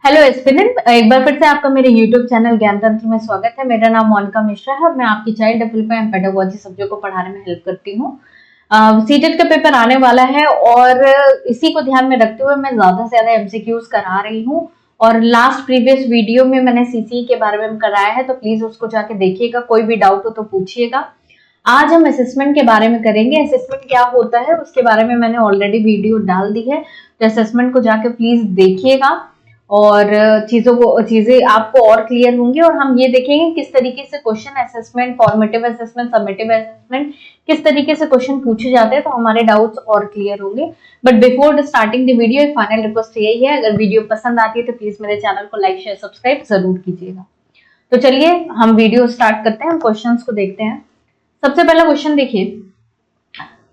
Hello aspirant, एक बार फिर से आपका मेरे YouTube चैनल ज्ञान तंत्र में स्वागत है। मेरा नाम मोनिका मिश्रा है और मैं आपकी child development and pedagogy subject को पढ़ाने में हेल्प करती हूँ। सीटेट का पेपर आने वाला है और इसी को ध्यान में रखते हुए मैं ज्यादा से ज्यादा एमसीक्यूज करा रही हूँ। और लास्ट प्रीवियस वीडियो में मैंने सीसी के बारे में कराया है, तो प्लीज उसको जाके देखिएगा। कोई भी डाउट हो तो पूछिएगा। आज हम असेसमेंट के बारे में करेंगे। असेसमेंट क्या होता है उसके बारे में मैंने ऑलरेडी वीडियो डाल दी है, तो असेसमेंट को जाके प्लीज देखिएगा और चीजें आपको और क्लियर होंगी। और हम ये देखेंगे किस तरीके से question assessment, formative assessment, summative assessment, किस तरीके से क्वेश्चन पूछे जाते हैं, तो हमारे डाउट्स और क्लियर होंगे। But before starting the video, एक फाइनल रिक्वेस्ट यही है, अगर वीडियो पसंद आती है तो प्लीज मेरे चैनल को लाइक, शेयर, सब्सक्राइब जरूर कीजिएगा। तो चलिए हम वीडियो स्टार्ट करते हैं, हम क्वेश्चंस को देखते हैं। सबसे पहला क्वेश्चन देखिए,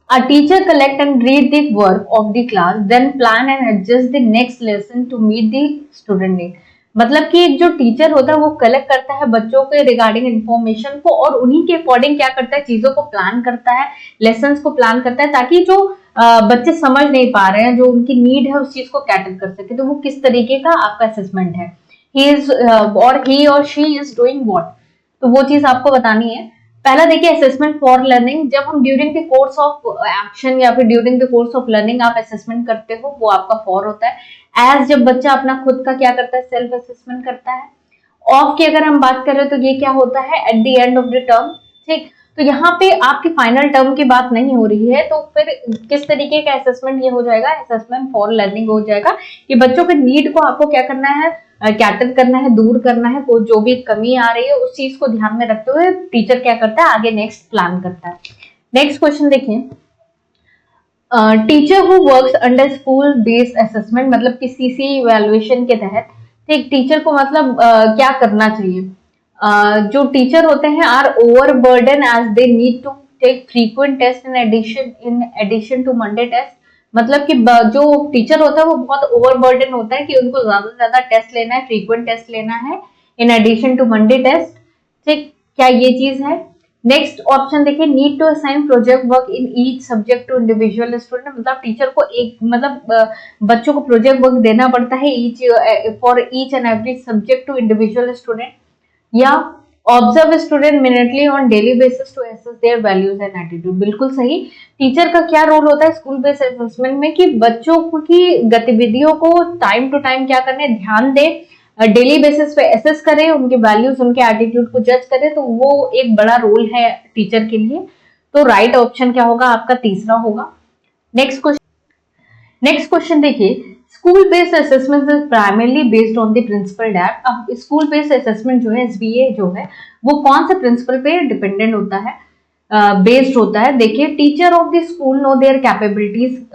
A teacher collect and read the work of the class, then plan and adjust the next lesson to meet the student need। मतलब कि एक जो टीचर होता है वो कलेक्ट करता है बच्चों के रिगार्डिंग इंफॉर्मेशन को और उन्हीं के अकॉर्डिंग क्या करता है, चीजों को प्लान करता है, लेसन्स को प्लान करता है, ताकि जो बच्चे समझ नहीं पा रहे हैं, जो उनकी नीड है उस चीज को कैटर कर सके। तो वो किस तरीके का आपका असेसमेंट है, ही और शी इज डूइंग व्हाट, तो वो चीज आपको बतानी है। पहला देखिए, असेसमेंट फॉर लर्निंग। जब हम during the course of action या फिर during the course of learning आप असेसमेंट करते हो, वो आपका फॉर होता है। एज जब बच्चा अपना खुद का क्या करता है, सेल्फ असेसमेंट करता है। ऑफ की अगर हम बात करें तो ये क्या होता है, at the end of the term. ठीक, तो यहाँ पे आपकी फाइनल टर्म की बात नहीं हो रही है, तो फिर किस तरीके का असेसमेंट ये हो जाएगा, असेसमेंट फॉर लर्निंग हो जाएगा कि बच्चों के नीड को आपको क्या करना है, कैटर करना है, दूर करना है। को जो भी कमी आ रही है उस चीज को ध्यान में रखते हुए टीचर क्या करता है, आगे नेक्स्ट प्लान करता है। नेक्स्ट क्वेश्चन देखिए, teacher who works under school based assessment, मतलब कि सीसी इवैल्यूएशन के तहत। ठीक, टीचर को मतलब क्या करना चाहिए। जो टीचर होते हैं are over burden as they need to take frequent test in addition to Monday test. मतलब कि जो टीचर होता है वो बहुत ओवरबर्डन होता है कि उनको ज्यादा से ज्यादा टेस्ट लेना है, फ्रीक्वेंट टेस्ट लेना है in addition to Monday test. ठीक, क्या ये चीज है। नेक्स्ट ऑप्शन देखिए, need to assign project work in each subject to individual student. मतलब टीचर को एक बच्चों को प्रोजेक्ट वर्क देना पड़ता है for each and every subject to individual student. या observe student minutely on daily basis to assess their values and attitude. बिल्कुल सही। टीचर का क्या रोल होता है स्कूल बेस्ड असेसमेंट में कि बच्चों की गतिविधियों को टाइम टू टाइम क्या करने, ध्यान दे, डेली बेसिस पे असेस करे, उनके वैल्यूज, उनके एटीट्यूड को जज करे। तो वो एक बड़ा रोल है टीचर के लिए। तो राइट ऑप्शन क्या होगा आपका, तीसरा होगा। नेक्स्ट क्वेश्चन देखिए, school based assessment is primarily based on the principle depth. अब स्कूल बेस्ड असेसमेंट जो है, एसबीए जो है, वो कौन से प्रिंसिपल पे डिपेंडेंट होता है, बेस्ड होता है। देखिए, teacher of the school know their capabilities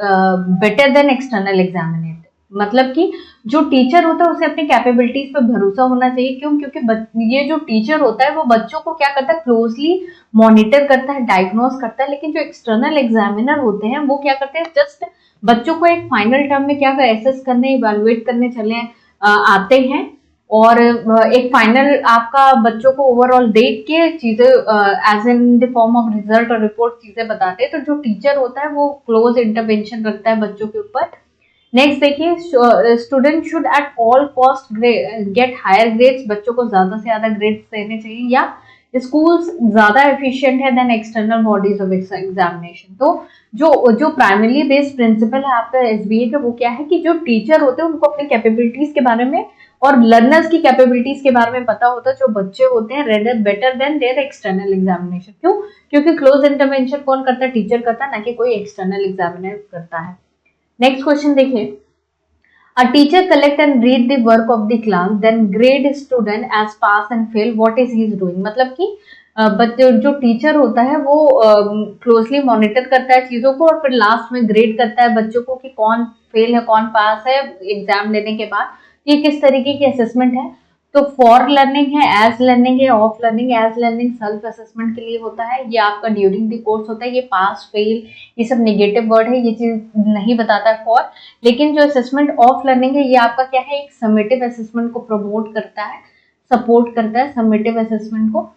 better than external examiner. मतलब कि जो टीचर होता है उसे अपनी कैपेबिलिटीज पे भरोसा होना चाहिए। क्यों? क्योंकि ये जो टीचर होता है वो बच्चों को क्या करता है, क्लोजली मॉनिटर करता है, डायग्नोस करता है। लेकिन जो एक्सटर्नल एग्जामिनर होते हैं वो क्या करते हैं, जस्ट बच्चों को एक फाइनल टर्म में क्या एसेस करने, इवैल्यूएट करने चले आते हैं और एक फाइनल आपका बच्चों को ओवरऑल देख के चीजें as in the form of result और रिपोर्ट चीजें बताते हैं। तो जो टीचर होता है वो क्लोज इंटरवेंशन रखता है बच्चों के ऊपर। नेक्स्ट देखिए, student should at all cost get higher grades. बच्चों को ज्यादा से ज्यादा ग्रेड्स देने चाहिए। या स्कूल्स ज्यादा एफिशिएंट है than external bodies of examination. तो जो प्राइमरी बेस्ड प्रिंसिपल है आपका एसबीए का, वो क्या है कि जो टीचर होते हैं उनको अपनी कैपेबिलिटीज के बारे में और लर्नर्स की कैपेबिलिटीज के बारे में पता होता है, जो बच्चे होते हैं, rather better than their external examination. क्यों? क्योंकि क्लोज इंटरवेंशन कौन करता है, टीचर करता है, ना कि कोई एक्सटर्नल एग्जामिनर करता है। नेक्स्ट क्वेश्चन देखिए, A teacher collect and read the work of the class, then grade student as pass and fail. What is he is doing? मतलब कि बच्चे, जो टीचर होता है वो क्लोजली मॉनिटर करता है चीजों को और फिर लास्ट में ग्रेड करता है बच्चों को कि कौन फेल है, कौन पास है एग्जाम देने के बाद। ये किस तरीके की असेसमेंट है, तो फॉर लर्निंग है, एज लर्निंग है, of learning. As learning self assessment के लिए होता है, ये आपका ड्यूरिंग द कोर्स होता है। ये पास फेल ये सब नेगेटिव वर्ड है, ये चीज नहीं बताता है फॉर। लेकिन जो असेसमेंट ऑफ लर्निंग है, ये आपका क्या है, एक समेटिव असेसमेंट को प्रमोट करता है, सपोर्ट करता है समेटिव असेसमेंट को।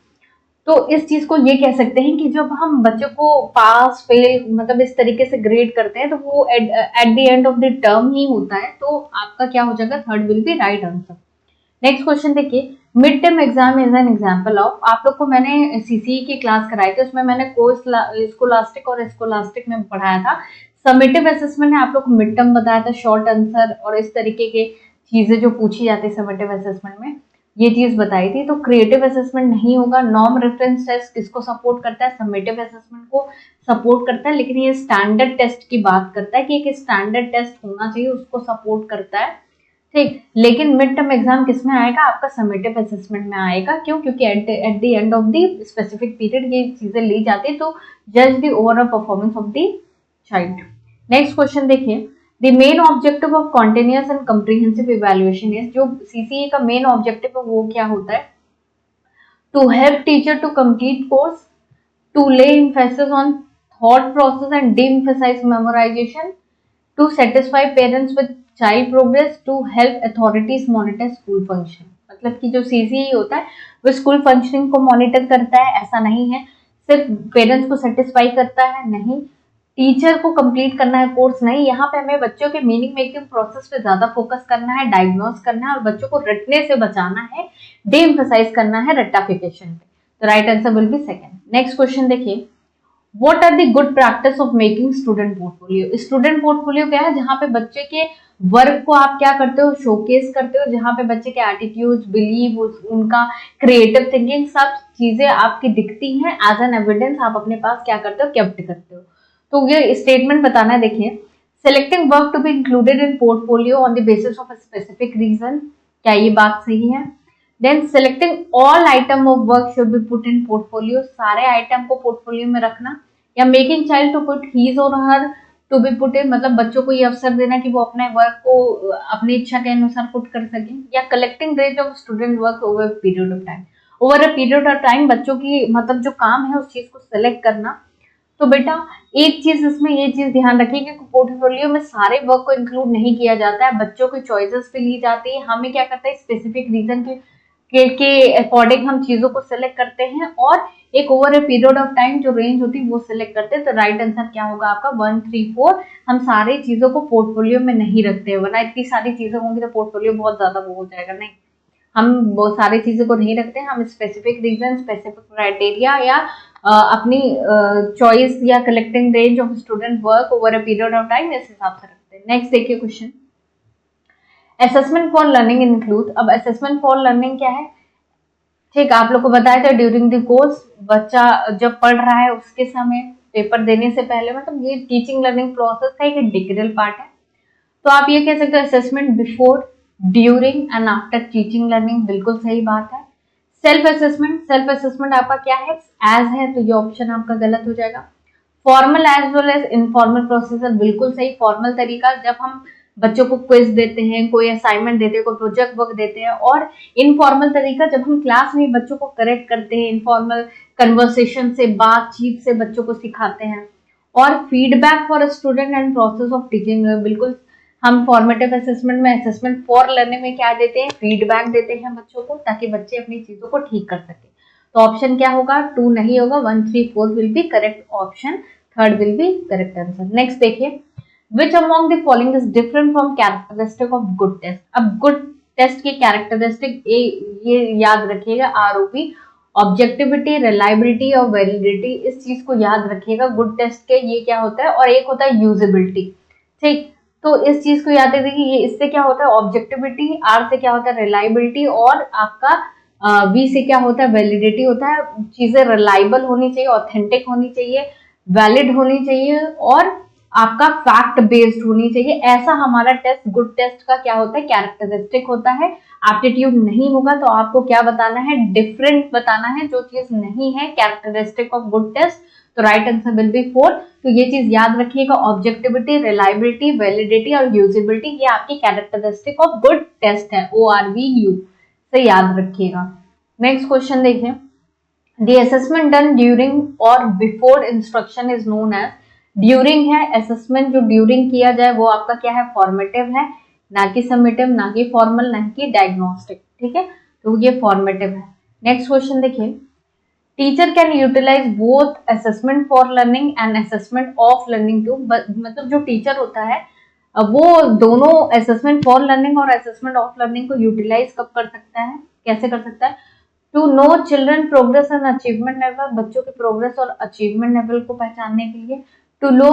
तो इस चीज को ये कह सकते हैं कि जब हम बच्चों को पास फेल मतलब इस तरीके से ग्रेड करते हैं तो वो at the end of the term ही होता है। तो आपका क्या हो जाएगा, third will be right answer. Next question देखिए, mid term exam is an example of, आप लोग को मैंने सीसीई की क्लास कराई थी, उसमें मैंने स्कोलास्टिक और स्कोलास्टिक में पढ़ाया था। समेटिव असेसमेंट है, आप लोग को मिड टर्म बताया था, शॉर्ट आंसर और इस तरीके के चीजें जो पूछी जाती है समेटिव असेसमेंट में, ये चीज बताई थी। तो क्रिएटिव असेसमेंट नहीं होगा। नॉर्म रेफरेंस टेस्ट किसको सपोर्ट करता है, समेटिव असेसमेंट को सपोर्ट करता है, लेकिन ये स्टैंडर्ड टेस्ट की बात करता है कि एक स्टैंडर्ड टेस्ट होना चाहिए, उसको सपोर्ट करता है, ठीक। लेकिन मिड टर्म एग्जाम किस में आएगा, आपका समेटिव असेसमेंट में आएगा। क्यों? क्योंकि at the end of the specific period ये चीजें ली जाती है, तो जज the overall performance of the child. Next question देखिए, the main objective of continuous and comprehensive evaluation is, जो सीसीए का मेन ऑब्जेक्टिव है वो क्या होता है, to help teacher to complete course, to lay emphasis on thought process and de-emphasize memorization, to satisfy parents with child progress, to help authorities monitor school function। मतलब कि जो सीसीई होता है वो स्कूल फंक्शनिंग को मॉनिटर करता है, ऐसा नहीं है। सिर्फ पेरेंट्स को सेटिस्फाई करता है नहीं, टीचर को कंप्लीट करना है कोर्स नहीं। यहाँ पे हमें बच्चों के मीनिंग मेकिंग प्रोसेस पे ज्यादा फोकस करना है, डायग्नोस करना है और बच्चों को रटने से बचाना है, डे एम्फसाइज करना है रट्टाफिकेशन पे। तो right answer will be second. Next question देखिए, what are the good practice of making student portfolio. Student portfolio क्या है, जहाँ पे बच्चे के वर्क को आप क्या करते हो, शोकेस करते हो, जहाँ पे बच्चे के एटीट्यूड, बिलीव, उनका क्रिएटिव थिंकिंग, सब चीजें आपकी दिखती हैं एज एन एविडेंस, आप अपने पास क्या करते हो, केप्ट करते हो। तो ये स्टेटमेंट बताना है। देखिए, selecting work to be included in portfolio on the basis of a specific reason, क्या ये बात सही है? Then selecting all item of work should be put in portfolio, सारे आइटम को पोर्टफोलियो में रखना। या making child to put his और her to be put in, मतलब बच्चों को ये अवसर देना कि वो अपने वर्क को अपनी इच्छा के अनुसार पुट कर सकें। या collecting range of student work over period of time, over a period of time बच्चों की मतलब जो काम है उस चीज को सेलेक्ट करना। तो बेटा एक चीज इसमें ये चीज ध्यान रखिए कि पोर्टफोलियो में सारे वर्क को इंक्लूड नहीं किया जाता है, बच्चों की चॉइसेस पे ली जाती है। हमें क्या करता है, स्पेसिफिक रीजन के अकॉर्डिंग हम चीजों को सिलेक्ट करते हैं और एक over a period of time जो रेंज होती है वो सिलेक्ट करते हैं। तो राइट आंसर क्या होगा आपका 1, 3, 4। हम सारी चीजों को पोर्टफोलियो में नहीं रखते हैं, वरना इतनी सारी चीजें होंगी तो पोर्टफोलियो बहुत ज्यादा वो हो जाएगा। नहीं, हम बहुत सारी चीजों को नहीं रखते हैं, हम स्पेसिफिक रीजन, स्पेसिफिक क्राइटेरिया या अपनी चॉइस या collecting range of student work over a period of time इस हिसाब से रखते हैं। नेक्स्ट देखिए question, assessment for learning include. अब असेसमेंट फॉर लर्निंग क्या है, ठीक, आप लोग को बताया था ड्यूरिंग द कोर्स, बच्चा जब पढ़ रहा है उसके समय, पेपर देने से पहले, मतलब ये टीचिंग लर्निंग प्रोसेस का एक इंटीग्रल पार्ट है। तो आप ये कह सकते हो assessment before, during and after teaching learning, बिल्कुल सही बात है। सेल्फ असेसमेंट, सेल्फ असेसमेंट आपका क्या है, एज है, तो ये ऑप्शन आपका गलत हो जाएगा। Formal as well as informal process, बिल्कुल सही। फॉर्मल तरीका जब हम बच्चों को क्विज देते हैं, कोई असाइनमेंट देते हैं, कोई प्रोजेक्ट वर्क देते हैं, और इनफॉर्मल तरीका जब हम क्लास में बच्चों को करेक्ट करते हैं, इनफॉर्मल कन्वर्सेशन से, बातचीत से बच्चों को सिखाते हैं। और feedback for student and process of teaching, बिल्कुल हम फॉर्मेटिव असेसमेंट में, असेसमेंट फॉर लर्निंग में क्या देते हैं, फीडबैक देते हैं बच्चों को ताकि बच्चे अपनी चीजों को ठीक कर सके। तो ऑप्शन क्या होगा, 2 नहीं होगा, 1, 3, 4 will be correct option, third will B correct answer. Next देखिए, which among the following is different from characteristic of good test। अब good test के characteristic ये याद रखिएगा, ROP, ऑब्जेक्टिविटी, रिलायबिलिटी और वैलिडिटी, इस चीज को याद रखिएगा। गुड टेस्ट के ये क्या होता है, और एक होता है यूजेबिलिटी, ठीक। तो इस चीज को याद रखिए, ये इससे क्या होता है ऑब्जेक्टिविटी, R से क्या होता है रिलायबिलिटी, और आपका V से क्या होता है वैलिडिटी होता है। चीजें रिलायबल होनी चाहिए, ऑथेंटिक होनी चाहिए, वैलिड होनी चाहिए और आपका फैक्ट बेस्ड होनी चाहिए। ऐसा हमारा टेस्ट, गुड टेस्ट का क्या होता है, कैरेक्टरिस्टिक होता है। एप्टीट्यूड नहीं होगा तो आपको क्या बताना है, डिफरेंट बताना है, जो चीज नहीं है कैरेक्टरिस्टिक ऑफ गुड टेस्ट। तो राइट आंसर विल बी 4। तो ये चीज याद रखिएगा, ऑब्जेक्टिविटी, रिलायबिलिटी, वैलिडिटी और यूजेबिलिटी, ये आपकी कैरेक्टरिस्टिक ऑफ गुड टेस्ट है, ORVU से याद रखिएगा। नेक्स्ट क्वेश्चन देखिए, द असेसमेंट डन ड्यूरिंग और before instruction is known as. During है, असेसमेंट जो ड्यूरिंग किया जाए वो आपका क्या है, फॉर्मेटिव है, ना कि समेटिव, ना कि फॉर्मल, ना कि डायग्नोस्टिक, ठीक है, तो ये फॉर्मेटिव है। नेक्स्ट क्वेश्चन देखिए, teacher can utilise both assessment for learning and assessment of learning too, मतलब जो टीचर होता है वो दोनों असेसमेंट फॉर लर्निंग और असेसमेंट ऑफ लर्निंग को यूटिलाइज कब कर सकता है, कैसे कर सकता है? To know children progress and achievement level, बच्चों के प्रोग्रेस और अचीवमेंट लेवल को पहचानने के लिए। To know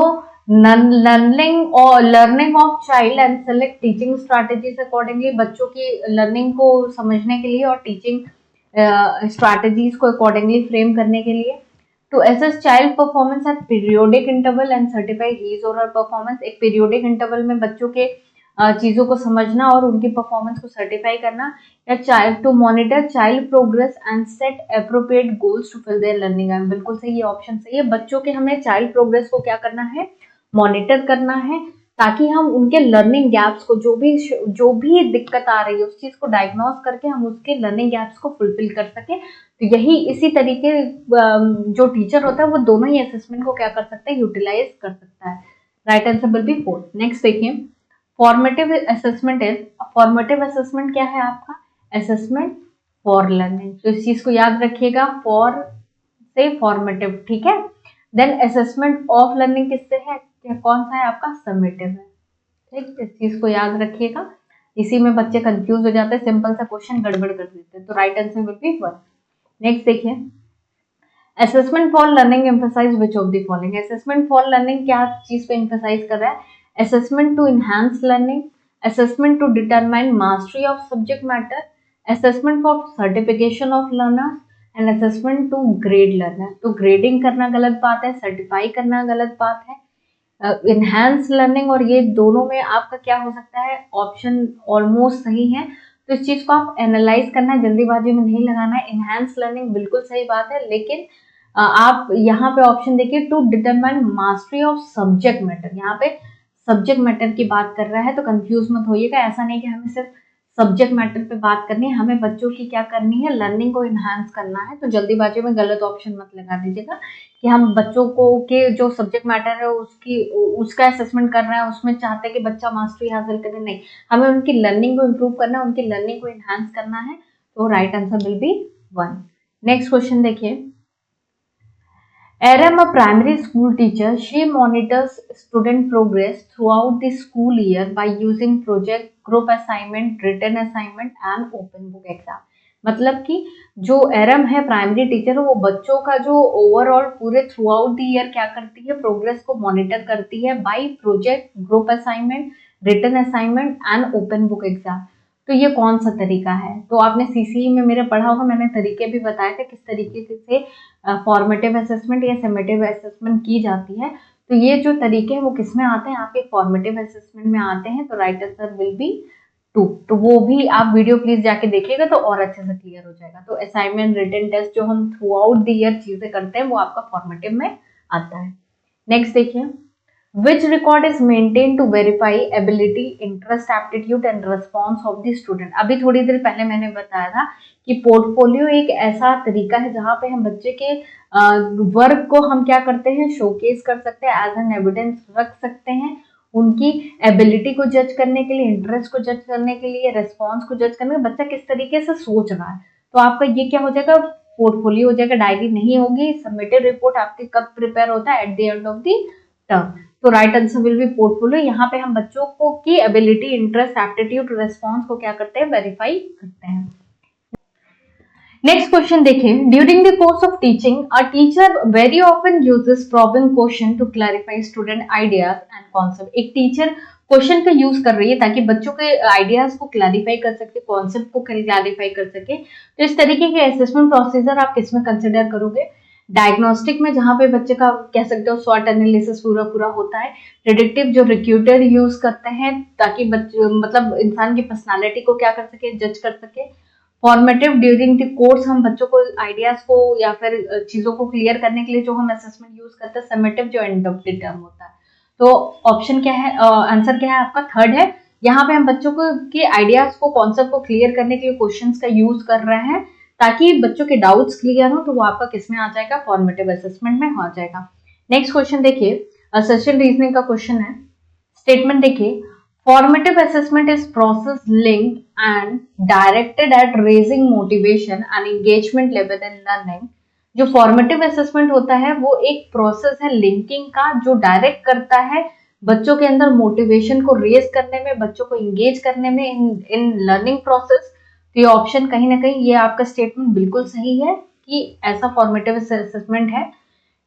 learning of child and select teaching strategies accordingly, बच्चों की लर्निंग को समझने के लिए और टीचिंग स्ट्रैटेजीज को अकॉर्डिंगली फ्रेम करने के लिए। To assess child performance at periodic interval and certify his और हर परफॉर्मेंस, एक पीरियोडिक इंटरवल में बच्चों के चीजों को समझना और उनकी परफॉर्मेंस को सर्टिफाई करना। या child to monitor child progress and set appropriate goals to fill their learning gap, बिल्कुल सही, ये ऑप्शन सही है। बच्चों के हमें चाइल्ड प्रोग्रेस को क्या करना है, मॉनिटर करना है, ताकि हम उनके लर्निंग गैप्स को जो भी दिक्कत आ रही है उस चीज को डायग्नोज करके हम उसके लर्निंग गैप्स को फुलफिल कर सके। तो यही इसी तरीके जो टीचर होता है वो दोनों ही असेसमेंट को क्या कर सकता है, यूटिलाइज कर सकता है। Right answer will be 4। Next देखिए, formative assessment is, formative assessment क्या है आपका, असेसमेंट फॉर लर्निंग, तो इस चीज को याद रखिएगा, फॉर से फॉर्मेटिव, ठीक है। देन असेसमेंट ऑफ लर्निंग किससे है, कौन सा है आपका, समेटिव है, ठीक, इस चीज को याद रखिएगा, इसी में बच्चे कंफ्यूज हो जाते हैं, सिंपल सा क्वेश्चन गड़बड़ कर देते हैं। तो right answer will be 1। Next देखिए, assessment for learning emphasise which of the following, assessment for learning क्या चीज पे एम्फसाइज कर रहा है, assessment to enhance learning, assessment to determine mastery of subject matter, assessment for certification of learners and assessment to grade learner. तो grading करना गलत बात है, सर्टिफाई करना गलत बात है, इनहैंस लर्निंग और ये दोनों में आपका क्या हो सकता है, ऑप्शन ऑलमोस्ट सही है। तो इस चीज को आप एनालाइज करना है, जल्दीबाजी में नहीं लगाना है। इनहैंस लर्निंग बिल्कुल सही बात है, लेकिन आप यहाँ पे ऑप्शन देखिए, to determine mastery of subject matter, यहाँ पे सब्जेक्ट मैटर की बात कर रहा है, तो कंफ्यूज मत होइएगा, ऐसा नहीं कि हमें सिर्फ सब्जेक्ट मैटर पे बात करनी है, हमें बच्चों की क्या करनी है, लर्निंग को इनहांस करना है। तो जल्दीबाजी में गलत ऑप्शन मत लगा दीजिएगा कि हम बच्चों को के जो सब्जेक्ट मैटर है उसका असेसमेंट कर रहे हैं, उसमें चाहते हैं कि बच्चा मास्टरी हासिल करे, नहीं, हमें उनकी लर्निंग को इम्प्रूव करना है, उनकी लर्निंग को इनहांस करना है। तो right answer will be 1। Next question देखिए, Aram, a primary school teacher, she monitors student progress throughout the school year by using project, group assignment, written assignment and open book exam। मतलब कि जो एरम है primary teacher, वो बच्चों का जो overall पूरे थ्रू आउट द ईयर क्या करती है, प्रोग्रेस को मॉनिटर करती है by project, group assignment, written assignment and open book exam. तो ये कौन सा तरीका है, तो आपने सीसीई में मेरे पढ़ा होगा, मैंने तरीके भी बताए थे किस तरीके से फॉर्मेटिव असेसमेंट या समेटिव असेसमेंट की जाती है। तो ये जो तरीके हैं वो किस में आते हैं, आपके फॉर्मेटिव असेसमेंट में आते हैं। तो राइट आंसर विल बी 2। तो वो भी आप वीडियो प्लीज जाके देखिएगा तो और अच्छे से क्लियर हो जाएगा। तो असाइनमेंट, रिटन टेस्ट जो हम थ्रू आउट द ईयर चीजें करते हैं वो आपका फॉर्मेटिव में आता है। नेक्स्ट देखिए, which record is maintained to verify ability, interest, aptitude and response of the student। अभी थोड़ी देर पहले मैंने बताया था कि पोर्टफोलियो एक ऐसा तरीका है जहां पे हम बच्चे के वर्क को हम क्या करते हैं, शोकेस कर सकते हैं, एज एन एविडेंस रख सकते हैं, उनकी एबिलिटी को जज करने के लिए, इंटरेस्ट को जज करने के लिए, रेस्पॉन्स को जज करने के लिए, बच्चा किस तरीके से सोच रहा है। तो आपका ये क्या हो जाएगा, पोर्टफोलियो हो जाएगा, डायरी नहीं होगी। सबमिटेड रिपोर्ट आपके कब प्रिपेयर होता है, at the end of the term. तो right answer will be portfolio. यहाँ पे हम बच्चों को की एबिलिटी, इंटरेस्ट, एप्टीट्यूड, रेस्पॉन्स को क्या करते हैं, वेरीफाई करते हैं। नेक्स्ट क्वेश्चन देखिए, during the course of teaching a teacher very often uses problem question to clarify student ideas and concept. एक टीचर क्वेश्चन का यूज कर रही है ताकि बच्चों के आइडियाज को क्लैरिफाई कर सके, कॉन्सेप्ट को क्लैरिफाई कर सके। तो इस तरीके के असेसमेंट प्रोसीजर आप किसमें कंसिडर करोगे, डायग्नोस्टिक में, जहां पे बच्चे का कह सकते हो स्वॉट एनालिसिस पूरा होता है। प्रेडिक्टिव जो रिक्रूटर यूज करते हैं ताकि बच्चे मतलब इंसान की पर्सनालिटी को क्या कर सके, जज कर सके। फॉर्मेटिव, ड्यूरिंग द कोर्स हम बच्चों को आइडियाज को या फिर चीजों को क्लियर करने के लिए जो हम असेसमेंट यूज करते हैं। समेटिव जो एंड ऑफ द टर्म होता है। तो ऑप्शन क्या है, आंसर क्या है आपका, थर्ड है। यहाँ पे हम बच्चों को के आइडियाज को, कॉन्सेप्ट को क्लियर करने के लिए क्वेश्चंस का यूज कर रहे हैं ताकि बच्चों के डाउट्स क्लियर हो। तो वो आपका किस में आ जाएगा, फॉर्मेटिव असेसमेंट में हो जाएगा। नेक्स्ट क्वेश्चन देखिए, असोसिएशन रीजनिंग का क्वेश्चन है। स्टेटमेंट देखिए, formative assessment is process linked and directed at raising motivation and engagement level in learning। जो फॉर्मेटिव असेसमेंट होता है वो एक प्रोसेस है लिंकिंग का, जो डायरेक्ट करता है बच्चों के अंदर मोटिवेशन को रेज करने में, बच्चों को इंगेज करने में इन लर्निंग प्रोसेस। तो ये ऑप्शन कहीं ना कहीं, ये आपका स्टेटमेंट बिल्कुल सही है कि ऐसा फॉर्मेटिव असेसमेंट है।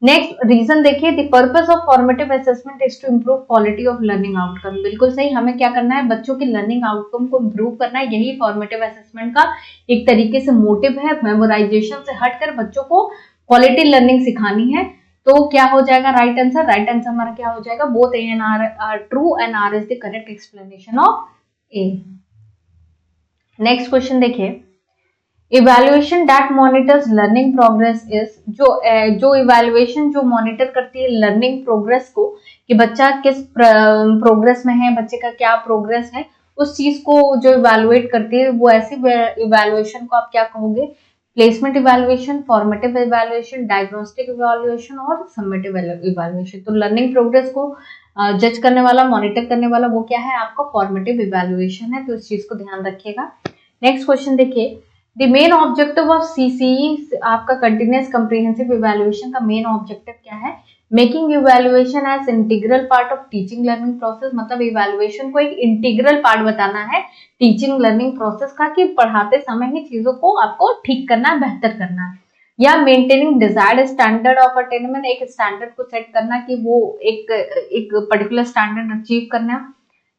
नेक्स्ट रीजन देखिए, the purpose of formative assessment is to improve quality of learning outcome. बिल्कुल सही, हमें क्या करना है, बच्चों की लर्निंग आउटकम को इम्प्रूव करना है। यही फॉर्मेटिव असेसमेंट का एक तरीके से मोटिव है, मेमोराइजेशन से हटकर बच्चों को क्वालिटी लर्निंग सिखानी है। तो क्या हो जाएगा राइट आंसर? राइट आंसर हमारा क्या हो जाएगा, both A and R are true and R is the correct explanation of A. Next question देखिए, evaluation that monitors learning progress is, जो इवैल्यूएशन जो मॉनिटर करती है लर्निंग प्रोग्रेस को, कि बच्चा किस प्रोग्रेस में है, बच्चे का क्या प्रोग्रेस है, उस चीज को जो इवैल्यूएट करती है, वो ऐसी इवैल्यूएशन को आप क्या कहोगे? Placement evaluation, formative evaluation, diagnostic evaluation और समेटिव इवैल्यूएशन। तो लर्निंग प्रोग्रेस को जज करने वाला, मॉनिटर करने वाला वो क्या है? आपका फॉर्मेटिव इवैल्यूएशन है। तो इस चीज को ध्यान रखिएगा। नेक्स्ट क्वेश्चन देखिए, the main objective of CCE, आपका कंटिन्यूअस कंप्रिहेंसिव इवैल्यूएशन का मेन ऑब्जेक्टिव क्या है? Making evaluation as integral part of teaching learning process. मतलब इवैल्यूएशन को एक इंटीग्रल पार्ट बताना है टीचिंग लर्निंग प्रोसेस का, कि पढ़ाते समय ही चीजों को आपको ठीक करना है, बेहतर करना है। या maintaining desired standard of attainment, एक स्टैंडर्ड को सेट करना कि वो एक पर्टिकुलर स्टैंडर्ड अचीव करना।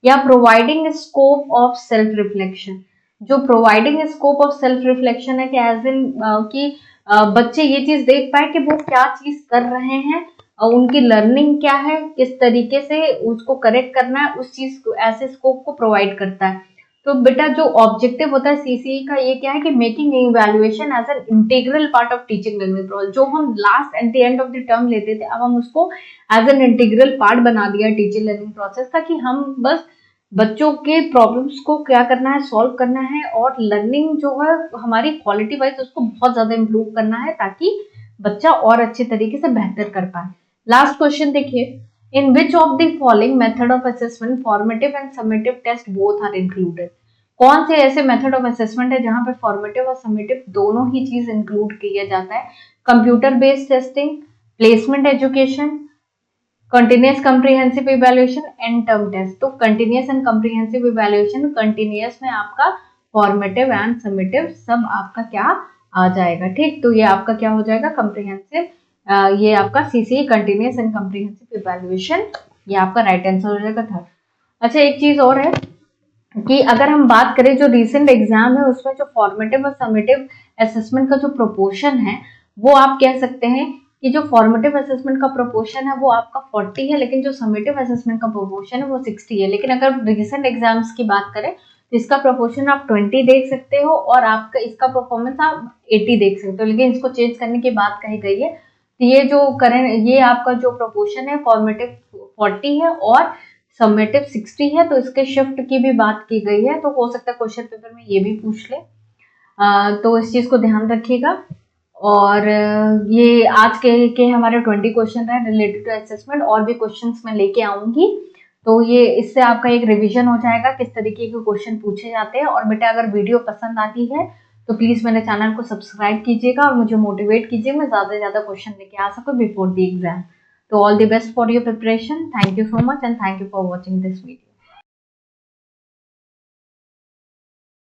या providing scope of self reflection, जो providing scope of self reflection है कि एज इन कि बच्चे ये चीज देख पाए कि वो क्या चीज कर रहे हैं, उनकी लर्निंग क्या है, किस तरीके से उसको करेक्ट करना है, उस चीज को, ऐसे स्कोप को प्रोवाइड करता है। तो बेटा जो ऑब्जेक्टिव होता है सीसीई का, ये क्या है कि making evaluation as an integral part of teaching learning process. जो हम last at the end of the term लेते थे, अब हम उसको एज एन इंटीग्रल पार्ट बना दिया टीचिंग लर्निंग प्रोसेस का, कि हम बस बच्चों के प्रॉब्लम्स को क्या करना है, सॉल्व करना है, और लर्निंग जो है हमारी क्वालिटी वाइज उसको बहुत ज्यादा इंप्रूव करना है, ताकि बच्चा और अच्छे तरीके से बेहतर कर पाए। लास्ट क्वेश्चन देखिए, in which of the following method of assessment formative and summative test both are included. कौन से ऐसे मेथड ऑफ असेसमेंट है जहां पे फॉर्मेटिव और समेटिव दोनों ही चीज इंक्लूड किया जाता है? Computer based testing, placement education, continuous comprehensive evaluation, end term test. तो continuous and comprehensive evaluation, continuous में आपका फॉर्मेटिव एंड समेटिव सब आपका क्या आ जाएगा, ठीक। तो ये आपका क्या हो जाएगा, कंप्रिहेंसिव, ये आपका CCE continuous and comprehensive evaluation, ये आपका राइट आंसर हो जाएगा थर्ड। अच्छा, एक चीज और है कि अगर हम बात करें जो रिसेंट एग्जाम है उसमें जो फॉर्मेटिव और समेटिव असेसमेंट का जो प्रोपोर्शन है, वो आप कह सकते हैं कि जो फॉर्मेटिव असेसमेंट का प्रोपोर्शन है वो आपका 40 है, लेकिन जो समेटिव असेसमेंट का प्रोपोर्शन है वो 60 है। लेकिन अगर रिसेंट एग्जाम्स की बात करें तो इसका प्रोपोर्शन आप 20 देख सकते हो और आपका इसका परफॉर्मेंस आप 80 देख सकते हो, लेकिन इसको चेंज करने की बात कही गई है। तो ये जो करेंट, ये आपका जो प्रोपोर्शन है फॉर्मेटिव 40 है और समेटिव 60 है, तो इसके शिफ्ट की भी बात की गई है। तो हो सकता है क्वेश्चन पेपर में ये भी पूछ ले, तो इस चीज को ध्यान रखिएगा। और ये आज के हमारे 20 क्वेश्चन है रिलेटेड टू असेसमेंट, और भी क्वेश्चंस मैं लेके आऊंगी, तो ये इससे आपका एक रिवीजन हो जाएगा किस तरीके के क्वेश्चन पूछे जाते हैं। और बेटा अगर वीडियो पसंद आती है तो प्लीज मेरे चैनल को सब्सक्राइब कीजिएगा और मुझे मोटिवेट कीजिए, मैं ज्यादा से ज्यादा क्वेश्चन लेके आ सकूं बिफोर द एग्जाम। तो all the best for your preparation, thank you so much and thank you for watching this video.